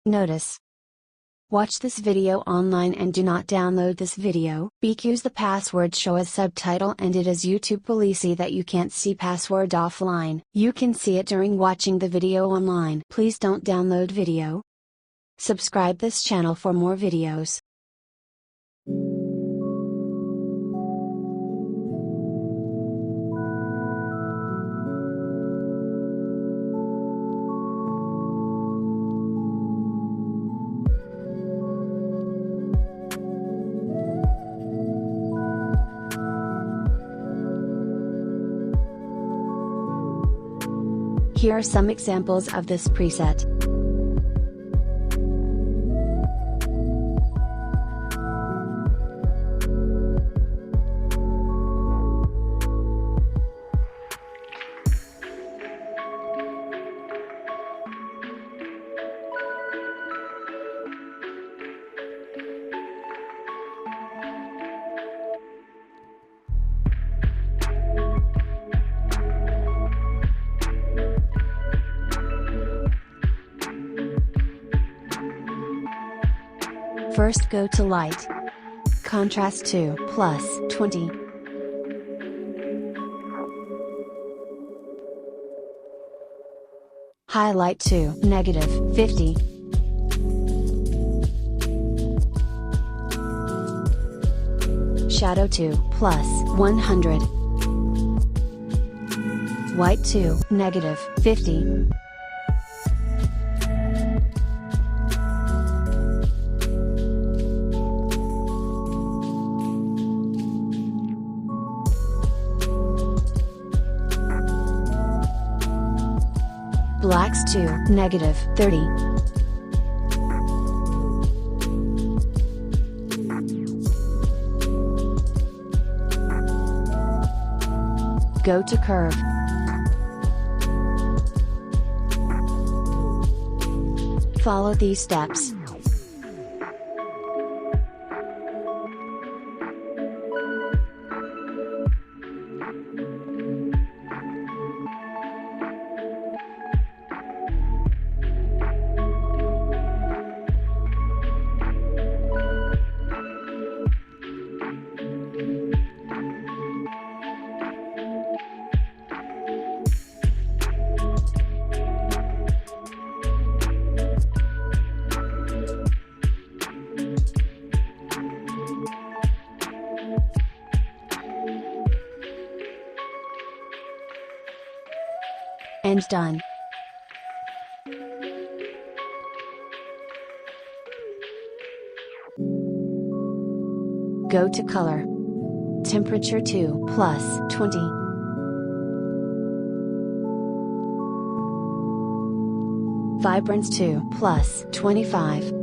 Notice. Watch this video online and do not download this video because the password show as subtitle and it is YouTube policy that you can't see password offline. You can see it during watching the video online. Please don't download video. Subscribe this channel for more videos. Here are some examples of this preset. First go to Light. Contrast to +20. Highlight to -50. Shadow to +100. White to -50. Blacks to -30. Go to curve. Follow these steps. And done. Go to color. Temperature to +20. Vibrance to +25.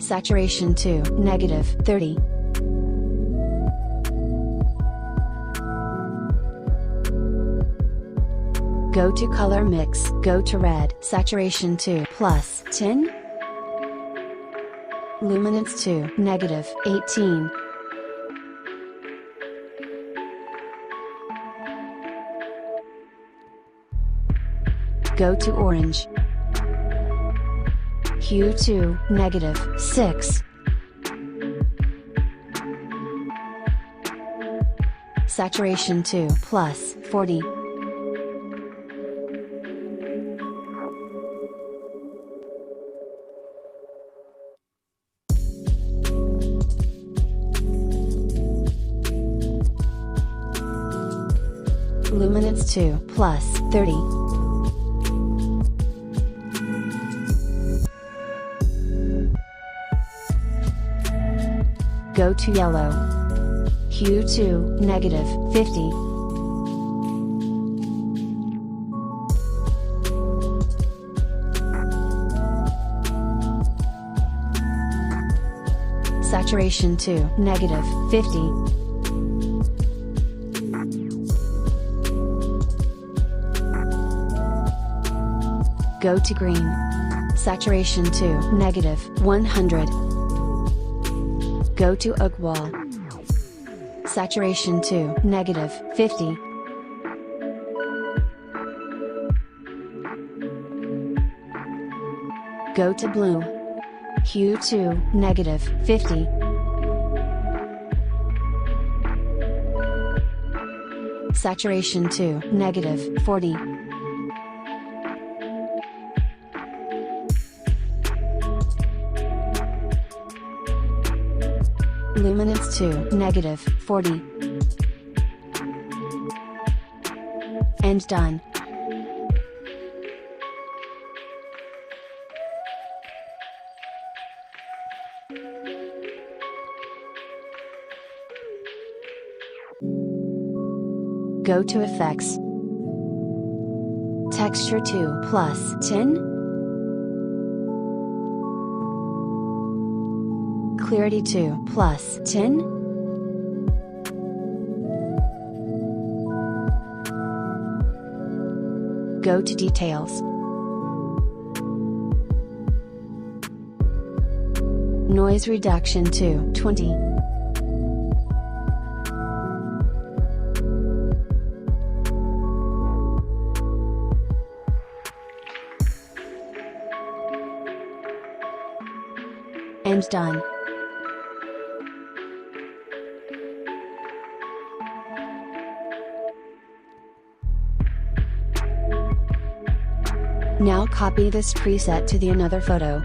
Saturation to -30. Go to color mix, go to red, saturation to +10. Luminance to -18. Go to orange. Hue to -6. Saturation to +40. Luminance to +30. Go to yellow. Hue to -50. Saturation to -50. Go to green. Saturation to -100. Go to oak wall. Saturation to -50. Go to blue. Hue to -50. Saturation to -40. Luminance to -40. And done. Go to Effects. Texture to +10. Clarity to +10. Go to Details. Noise reduction to 20. And done. Now copy this preset to the another photo.